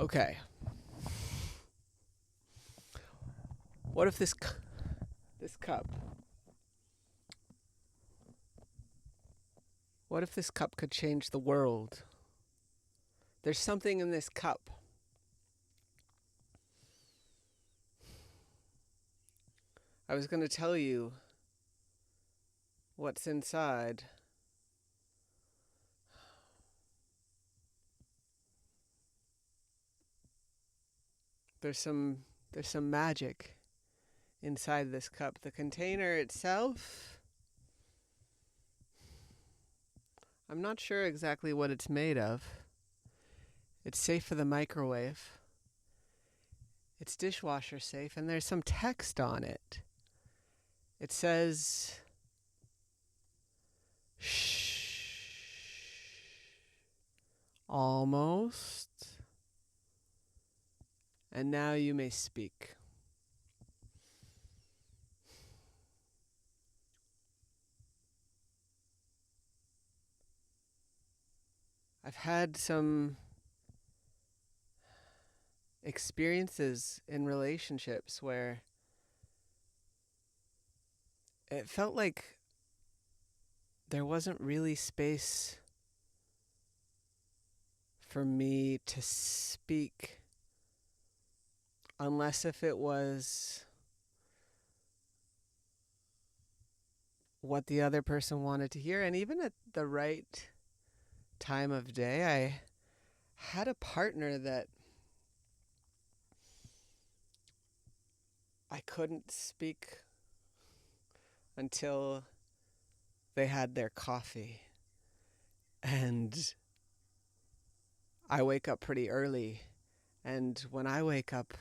Okay. What if this cup? What if this cup could change the world? There's something in this cup. I was going to tell you what's inside. There's some there's some magic inside this cup. The container itself, I'm not sure exactly what it's made of. It's safe for the microwave. It's dishwasher safe, and there's some text on it. It says, shh, almost, and now you may speak. I've had some experiences in relationships where it felt like there wasn't really space for me to speak unless if it was what the other person wanted to hear. And even at the right time of day, I had a partner that I couldn't speak until they had their coffee. And I wake up pretty early. And when I wake up,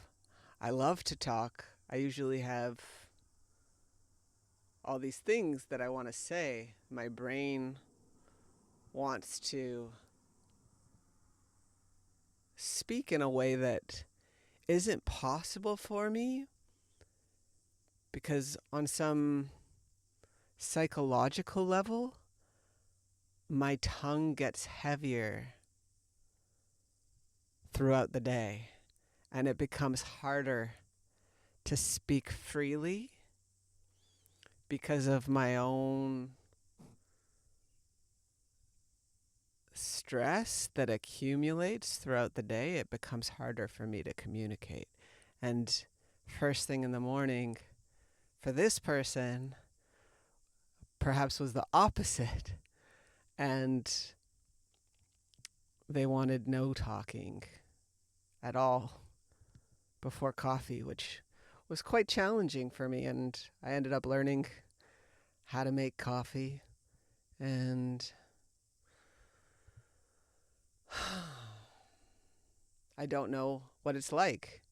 I love to talk. I usually have all these things that I want to say. My brain wants to speak in a way that isn't possible for me because on some psychological level, my tongue gets heavier throughout the day and it becomes harder to speak freely because of my own stress that accumulates throughout the day. It becomes harder for me to communicate. And first thing in the morning, for this person, perhaps was the opposite. And they wanted no talking at all before coffee, which was quite challenging for me. And I ended up learning how to make coffee. And I don't know what it's like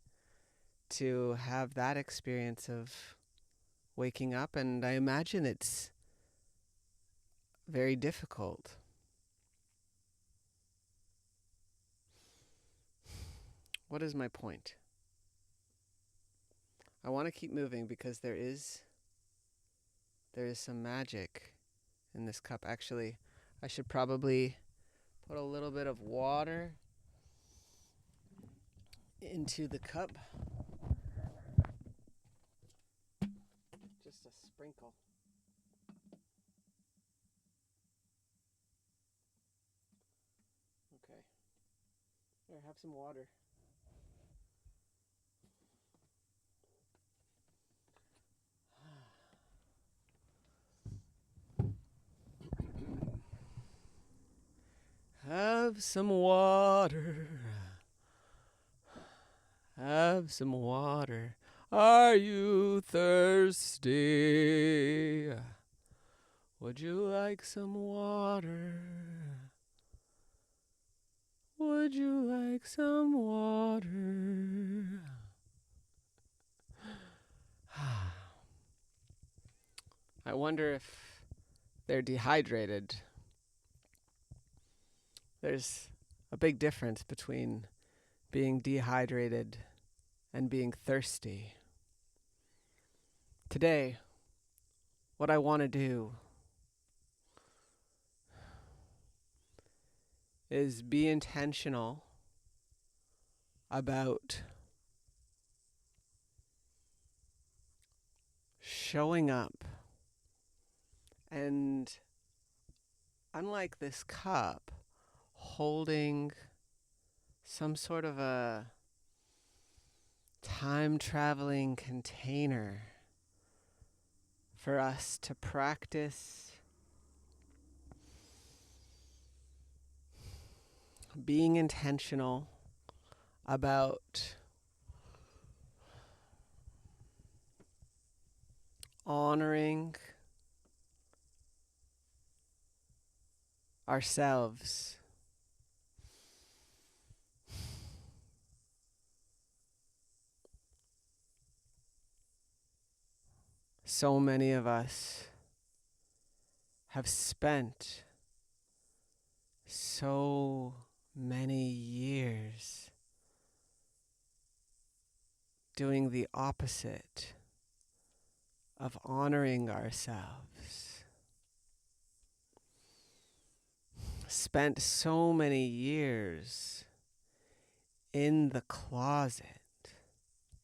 to have that experience of waking up, and I imagine it's very difficult. What is my point? I want to keep moving because there is some magic in this cup. Actually, I should probably put a little bit of water into the cup. Just a sprinkle. Okay. Here, have some water. Have some water. Have some water. Are you thirsty? Would you like some water? Would you like some water? I wonder if they're dehydrated. There's a big difference between being dehydrated and being thirsty. Today, what I want to do is be intentional about showing up and, unlike this cup, holding some sort of a time-traveling container for us to practice being intentional about honoring ourselves. So many of us have spent so many years doing the opposite of honoring ourselves. Spent so many years in the closet,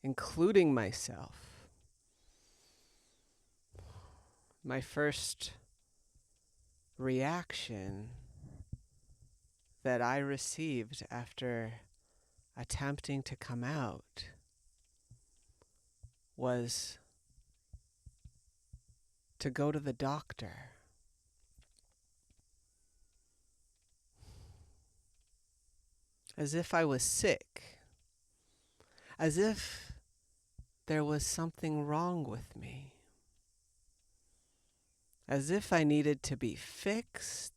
including myself. My first reaction that I received after attempting to come out was to go to the doctor. As if I was sick. As if there was something wrong with me. As if I needed to be fixed.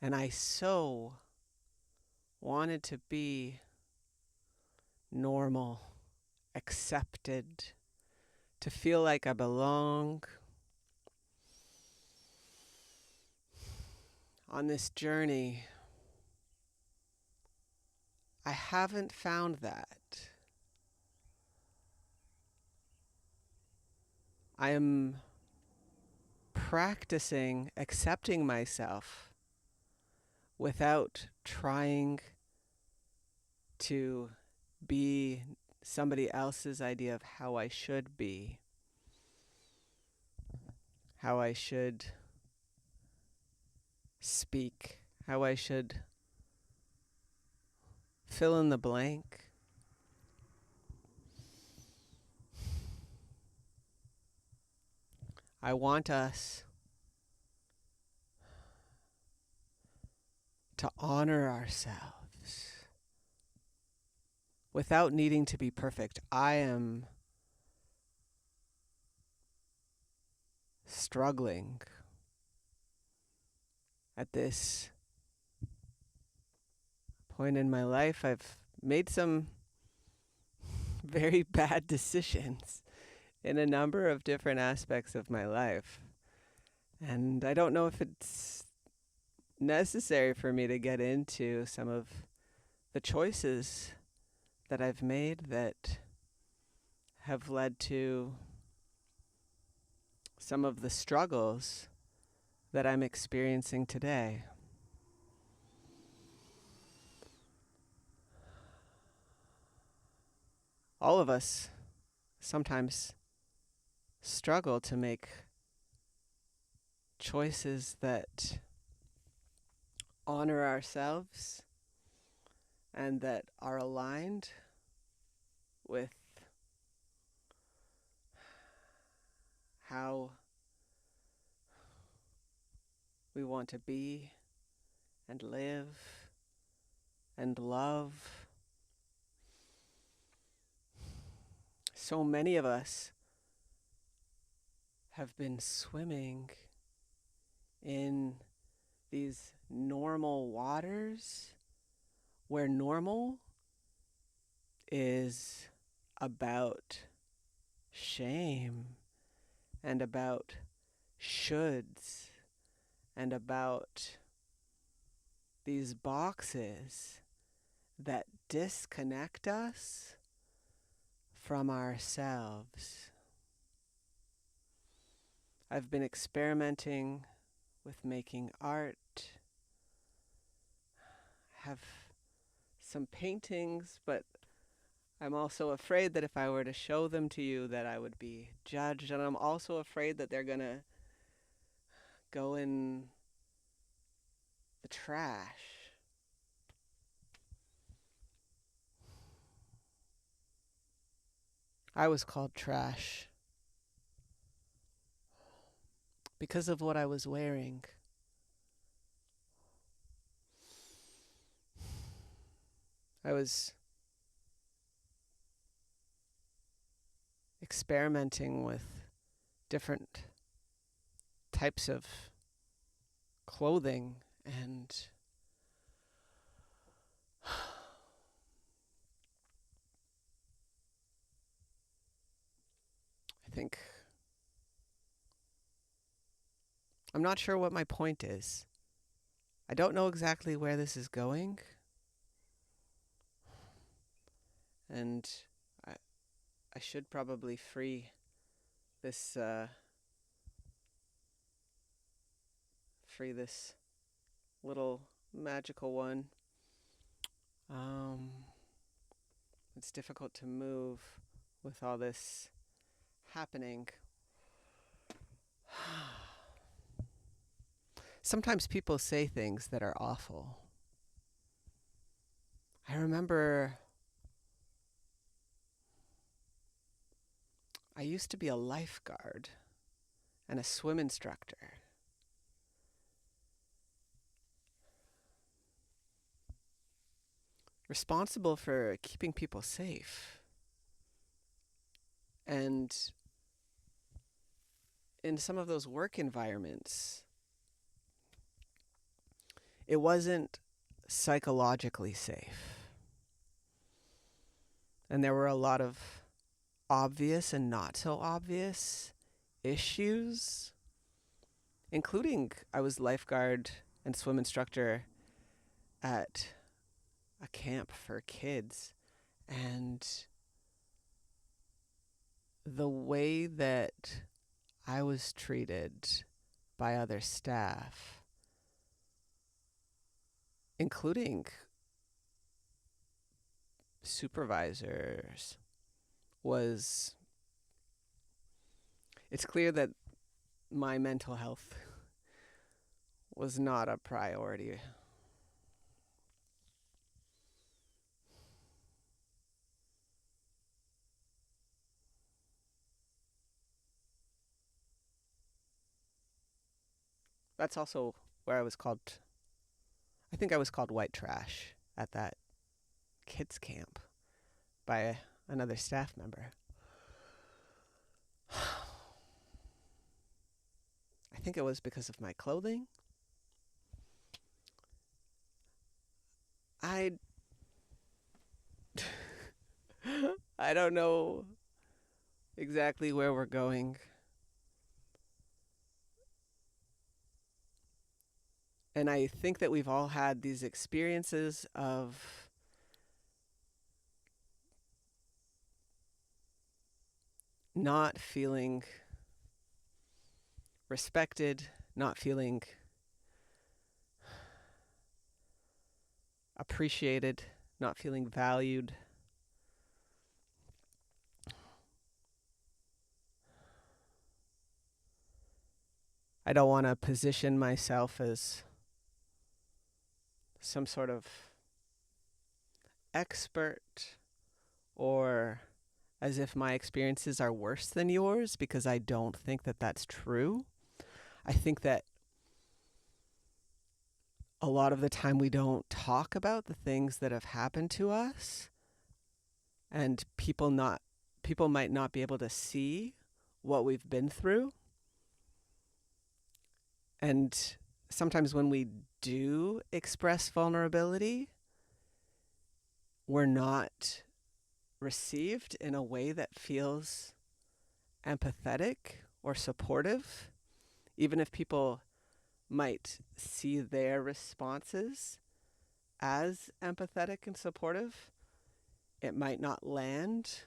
And I so wanted to be normal, accepted, to feel like I belong. On this journey, I haven't found that. I am practicing accepting myself without trying to be somebody else's idea of how I should be, how I should speak, how I should fill in the blank. I want us to honor ourselves without needing to be perfect. I am struggling at this point in my life. I've made some very bad decisions in a number of different aspects of my life. And I don't know if it's necessary for me to get into some of the choices that I've made that have led to some of the struggles that I'm experiencing today. All of us sometimes struggle to make choices that honor ourselves and that are aligned with how we want to be and live and love. So many of us have been swimming in these normal waters where normal is about shame and about shoulds and about these boxes that disconnect us from ourselves. I've been experimenting with making art, have some paintings, but I'm also afraid that if I were to show them to you that I would be judged, and I'm also afraid that they're going to go in the trash. I was called trash because of what I was wearing. I was experimenting with different types of clothing, and I think I'm not sure what my point is. I don't know exactly where this is going, and I I should probably this free this little magical one. Um, it's difficult to move with all this happening. Sometimes people say things that are awful. I remember I used to be a lifeguard and a swim instructor. Responsible for keeping people safe. And in some of those work environments, it wasn't psychologically safe. And there were a lot of obvious and not so obvious issues, including I was lifeguard and swim instructor at a camp for kids. And the way that I was treated by other staff, including supervisors, it's clear that my mental health was not a priority. That's also where I think I was called white trash at that kids camp by another staff member. I think it was because of my clothing. I I don't know exactly where we're going. And I think that we've all had these experiences of not feeling respected, not feeling appreciated, not feeling valued. I don't want to position myself as some sort of expert or as if my experiences are worse than yours, because I don't think that that's true. I think that a lot of the time we don't talk about the things that have happened to us, and people might not be able to see what we've been through. And sometimes when we do express vulnerability, we're not received in a way that feels empathetic or supportive, even if people might see their responses as empathetic and supportive. It might not land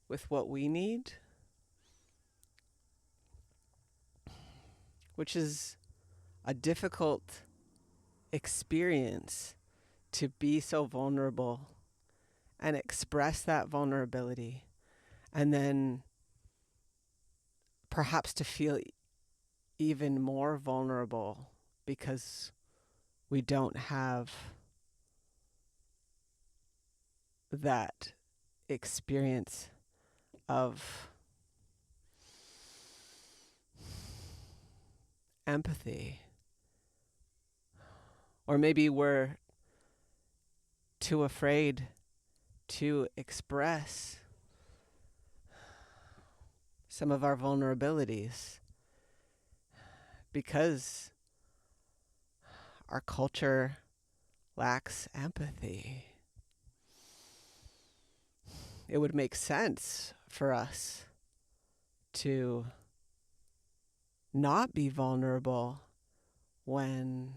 with what we need, which is a difficult experience to be so vulnerable and express that vulnerability, and then perhaps to feel even more vulnerable because we don't have that experience of empathy. Or maybe we're too afraid to express some of our vulnerabilities because our culture lacks empathy. It would make sense for us to not be vulnerable when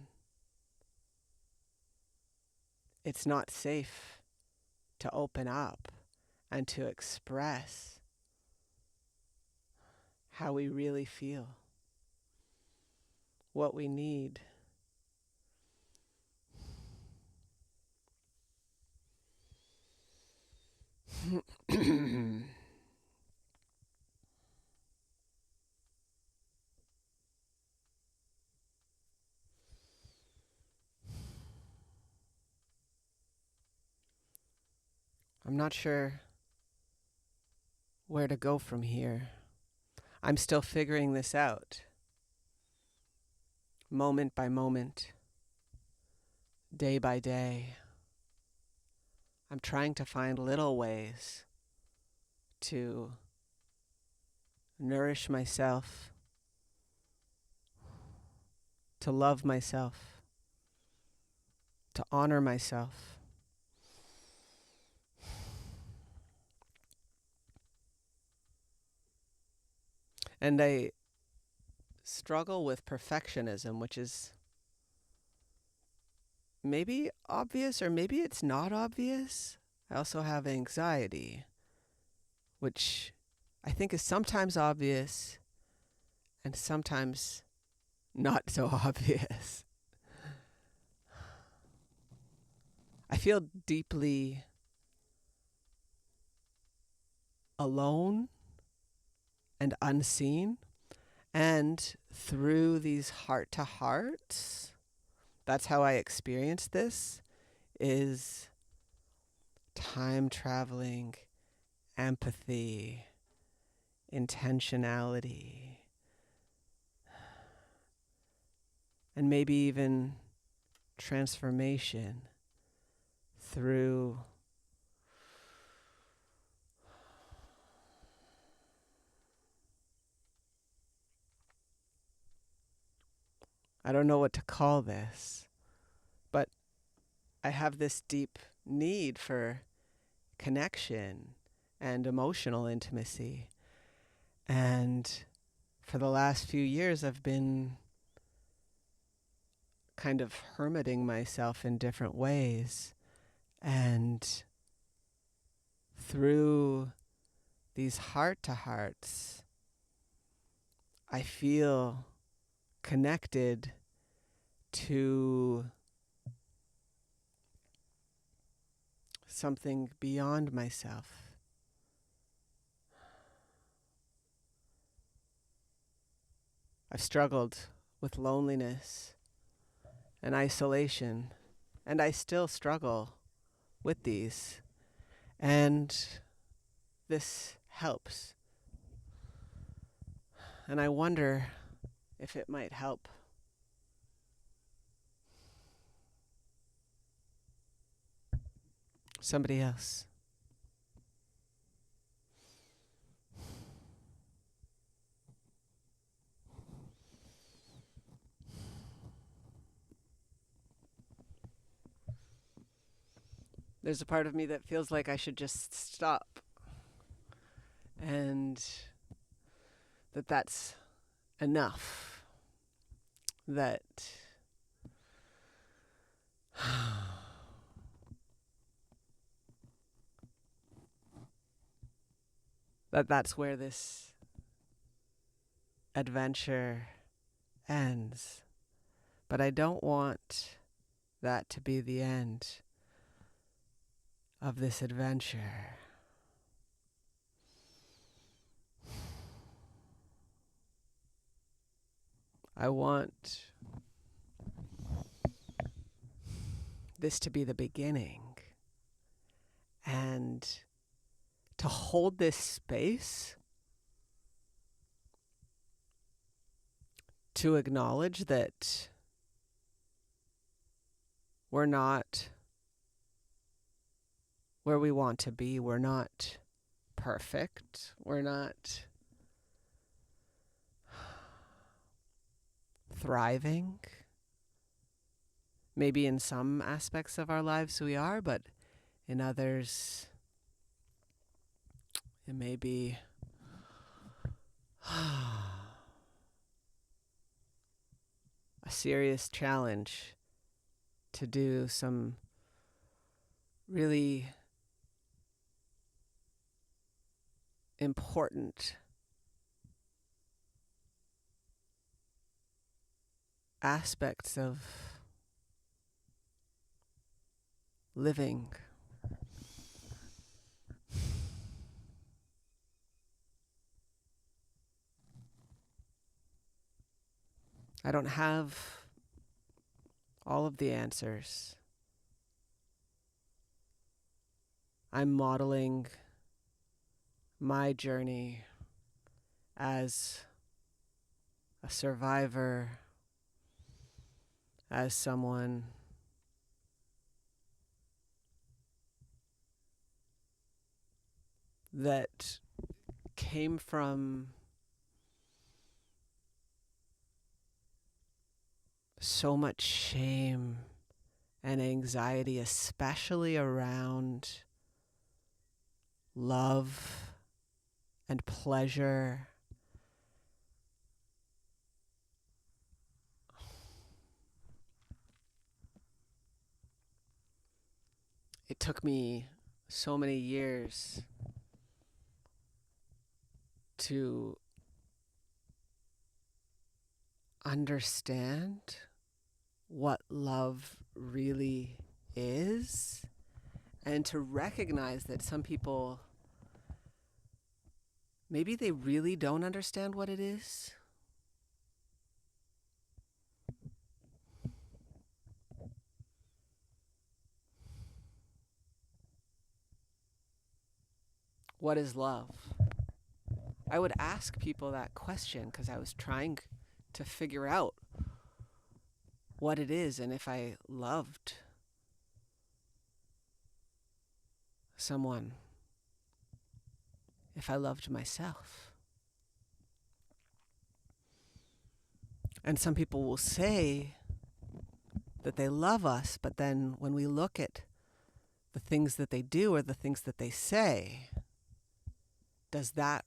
it's not safe to open up and to express how we really feel, what we need. I'm not sure where to go from here. I'm still figuring this out, moment by moment, day by day. I'm trying to find little ways to nourish myself, to love myself, to honor myself. And I struggle with perfectionism, which is maybe obvious or maybe it's not obvious. I also have anxiety, which I think is sometimes obvious and sometimes not so obvious. I feel deeply alone and unseen. And through these heart to hearts, that's how I experience this, is time traveling, empathy, intentionality, and maybe even transformation through I don't know what to call this, but I have this deep need for connection and emotional intimacy. And for the last few years, I've been kind of hermiting myself in different ways. And through these heart to hearts, I feel connected to something beyond myself. I've struggled with loneliness and isolation, and I still struggle with these. And this helps. And I wonder if it might help somebody else. There's a part of me that feels like I should just stop and that's enough. That that's where this adventure ends. But I don't want that to be the end. of this adventure. I want this to be the beginning, and to hold this space, to acknowledge that we're not where we want to be. We're not perfect. We're not thriving. Maybe in some aspects of our lives we are, but in others it may be a serious challenge to do some really important aspects of living. I don't have all of the answers. I'm modeling my journey as a survivor, as someone that came from so much shame and anxiety, especially around love and pleasure. It took me so many years to understand what love really is, and to recognize that some people, maybe they really don't understand what it is. What is love? I would ask people that question because I was trying to figure out what it is and if I loved someone, if I loved myself. And some people will say that they love us, but then when we look at the things that they do or the things that they say, does that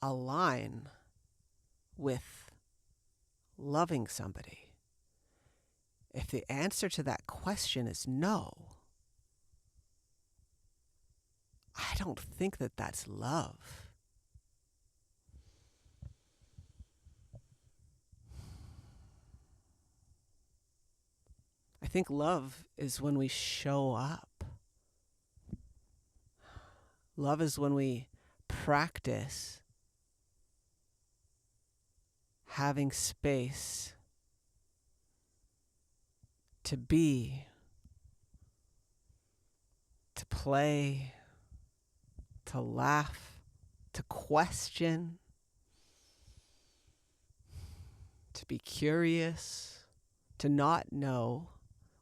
align with loving somebody? If the answer to that question is no, I don't think that that's love. I think love is when we show up. Love is when we practice having space to be, to play, to laugh, to question, to be curious, to not know.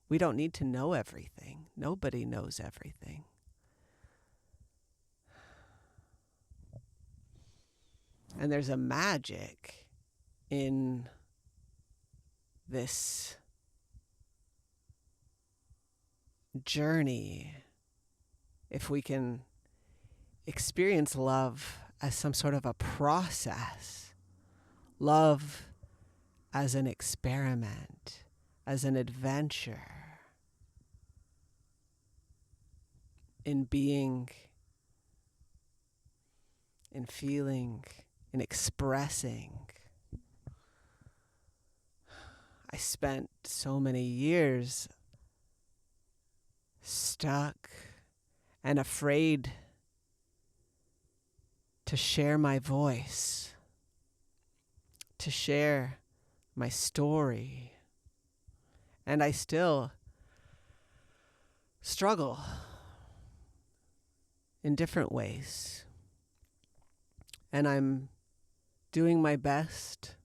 We don't need to know everything. Nobody knows everything. And there's a magic in this journey if we can experience love as some sort of a process, love as an experiment, as an adventure in being, in feeling, in expressing. I spent so many years stuck and afraid to share my voice, to share my story. And I still struggle in different ways. And I'm doing my best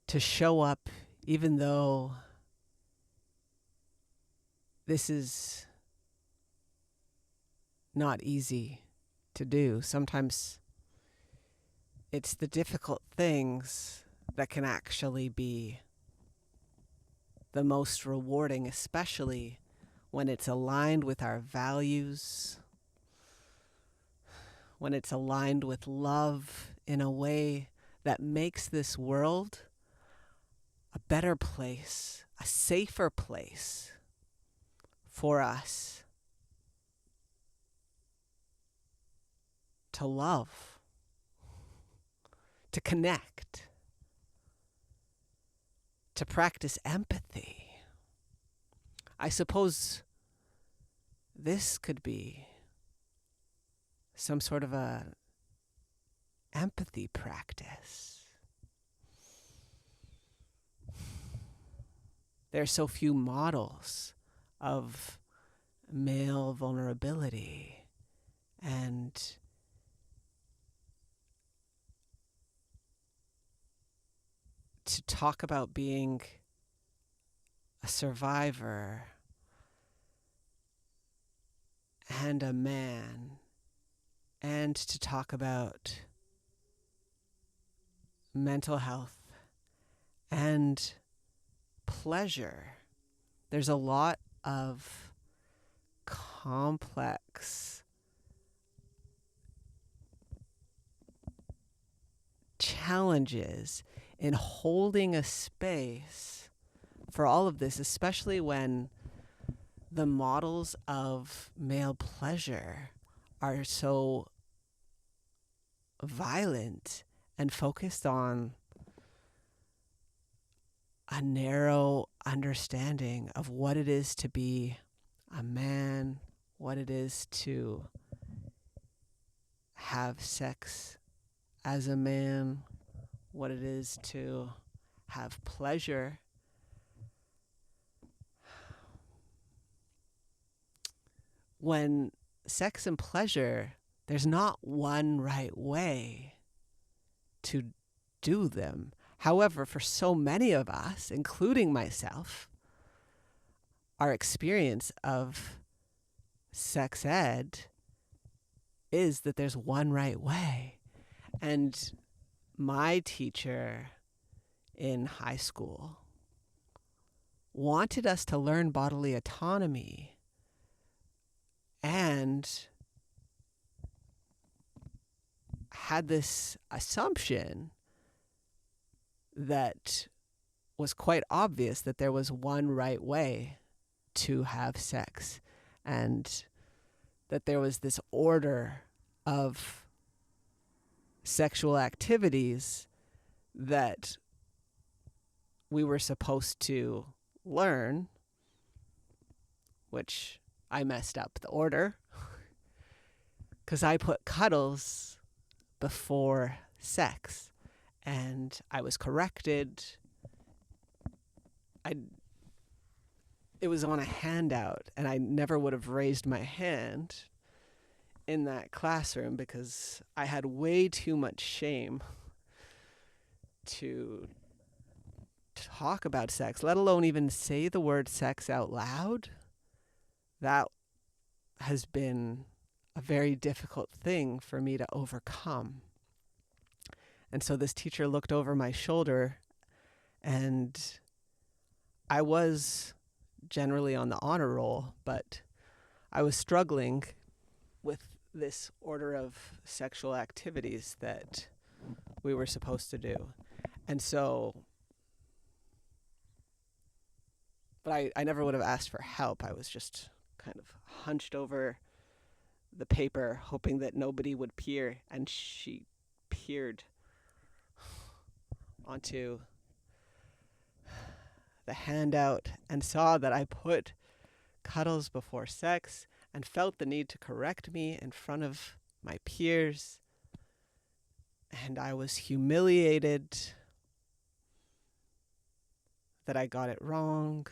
to show up, even though this is not easy to do. Sometimes it's the difficult things that can actually be the most rewarding, especially when it's aligned with our values, when it's aligned with love in a way that makes this world a better place, a safer place for us to love, to connect, to practice empathy. I suppose this could be some sort of a empathy practice. There are so few models of male vulnerability, and to talk about being a survivor and a man, and to talk about mental health and pleasure. There's a lot of complex challenges in holding a space for all of this, especially when the models of male pleasure are so violent and focused on a narrow understanding of what it is to be a man, what it is to have sex as a man, what it is to have pleasure. When sex and pleasure, there's not one right way to do them. However, for so many of us, including myself, our experience of sex ed is that there's one right way. And my teacher in high school wanted us to learn bodily autonomy and had this assumption that was quite obvious, that there was one right way to have sex, and that there was this order of sexual activities that we were supposed to learn, which I messed up the order because I put cuddles before sex, and I was corrected. It was on a handout, and I never would have raised my hand in that classroom because I had way too much shame to talk about sex, let alone even say the word sex out loud. That has been a very difficult thing for me to overcome. And so this teacher looked over my shoulder, and I was generally on the honor roll, but I was struggling with this order of sexual activities that we were supposed to do. And so, but I never would have asked for help. I was just kind of hunched over the paper, hoping that nobody would peer, and she peered onto the handout and saw that I put cuddles before sex and felt the need to correct me in front of my peers. And I was humiliated that I got it wrong.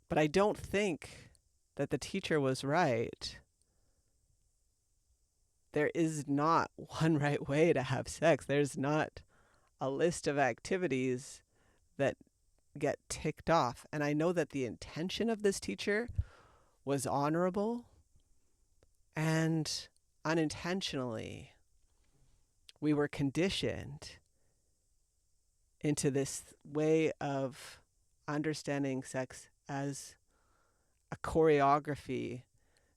But I don't think that the teacher was right. There is not one right way to have sex. There's not a list of activities that get ticked off. And I know that the intention of this teacher was honorable, and unintentionally we were conditioned into this way of understanding sex as a choreography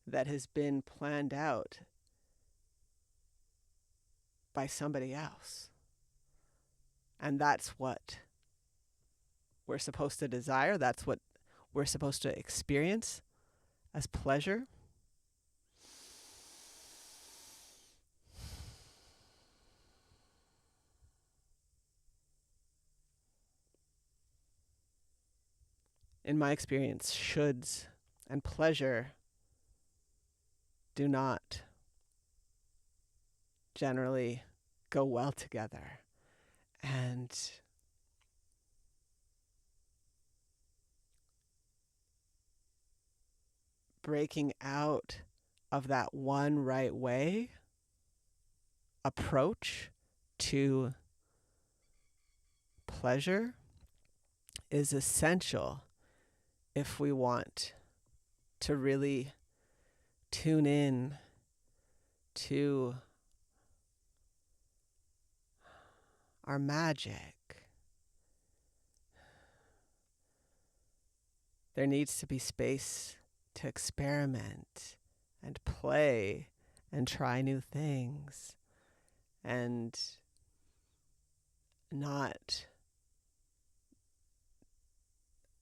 that has been planned out by somebody else. And that's what we're supposed to desire. That's what we're supposed to experience as pleasure. In my experience, shoulds and pleasure do not generally go well together. And breaking out of that one right way approach to pleasure is essential if we want to really tune in to our magic. There needs to be space to experiment and play and try new things and not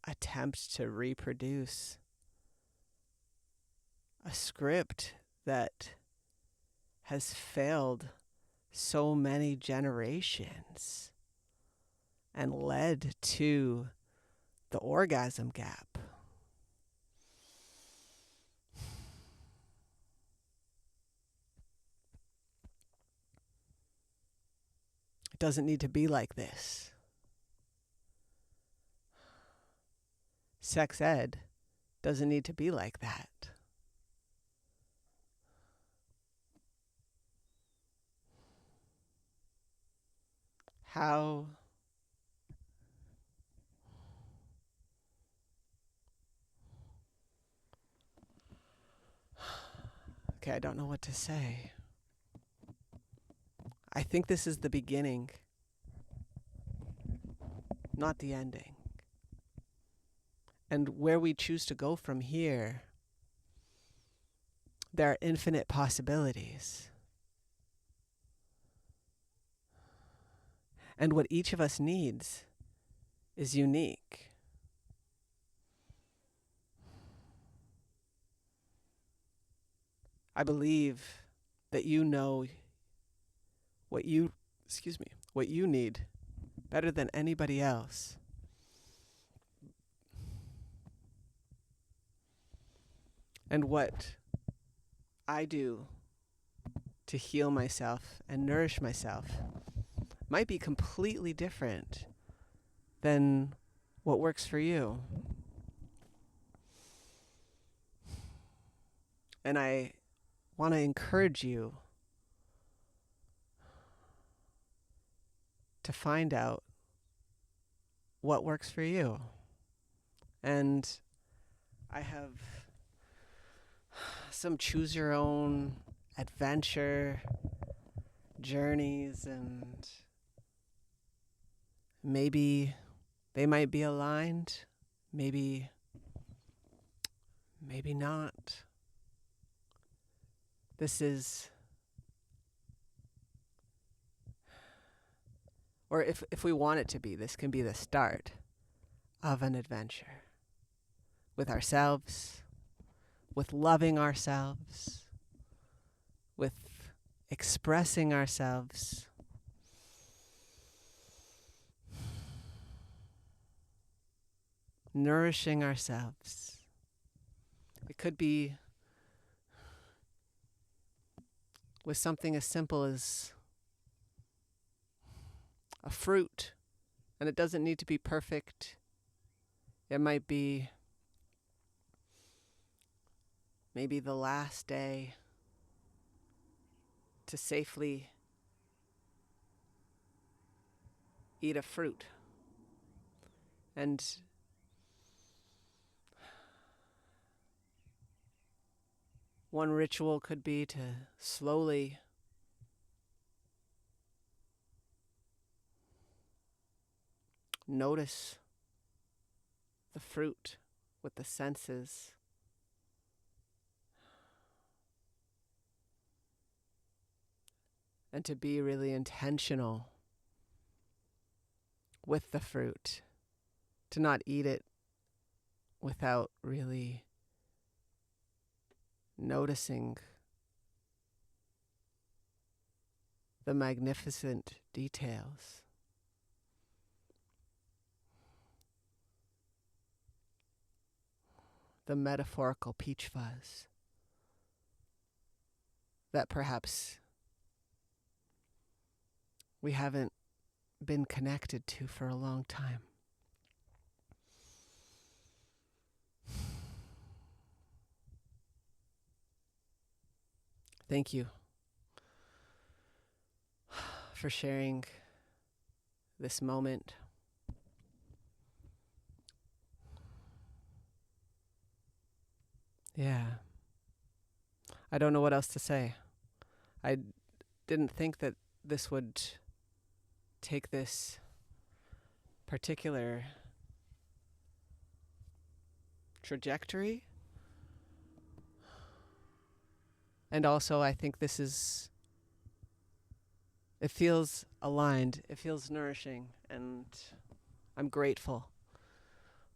attempt to reproduce a script that has failed so many generations and led to the orgasm gap. It doesn't need to be like this. Sex ed doesn't need to be like that. How okay, I don't know what to say. I think this is the beginning, not the ending. And where we choose to go from here, there are infinite possibilities. And what each of us needs is unique. I believe that you know what you need better than anybody else. And what I do to heal myself and nourish myself might be completely different than what works for you. And I want to encourage you to find out what works for you. And I have some choose your own adventure journeys, and maybe they might be aligned, maybe not. This is, or if we want it to be, this can be the start of an adventure with ourselves, with loving ourselves, with expressing ourselves. nourishing ourselves. It could be with something as simple as a fruit, and it doesn't need to be perfect. It might be maybe the last day to safely eat a fruit. And one ritual could be to slowly notice the fruit with the senses. And to be really intentional with the fruit. To not eat it without really noticing the magnificent details. The metaphorical peach fuzz that perhaps we haven't been connected to for a long time. Thank you for sharing this moment. Yeah. I don't know what else to say. I didn't think that this would take this particular trajectory. And also, I think it feels aligned, it feels nourishing, and I'm grateful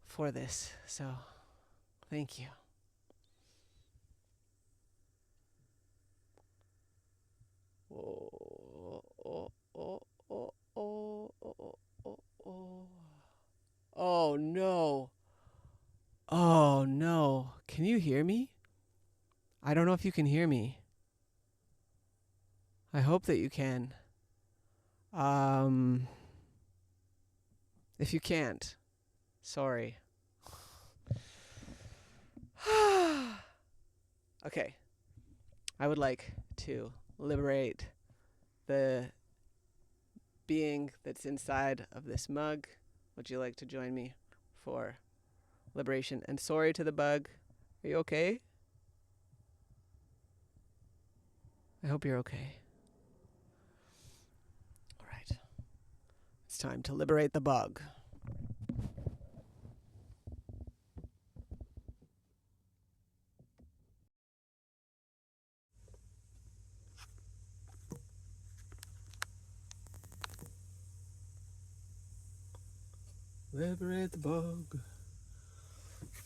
for this. So, thank you. Oh, oh, oh, oh, oh, oh, oh, oh. Oh no. Oh no. Can you hear me? I don't know if you can hear me. I hope that you can. If you can't, sorry. Okay. I would like to liberate the being that's inside of this mug. Would you like to join me for liberation? And sorry to the bug. Are you okay? I hope you're okay. All right. It's time to liberate the bug. Liberate the bug.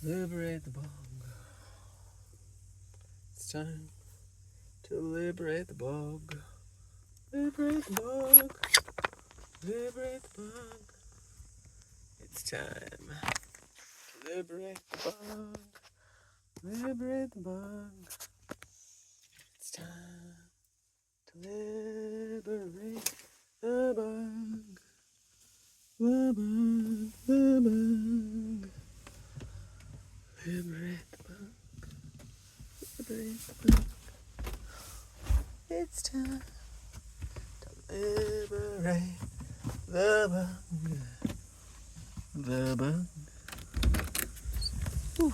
Liberate the bug. It's time to liberate the bug. Liberate the bug. Liberate the bug. It's time to liberate the bug. Liberate the bug. It's time to liberate the bug. The bug. The bug. Liberate the bug. Liberate the bug. It's time to liberate the bug. The bug. Whew.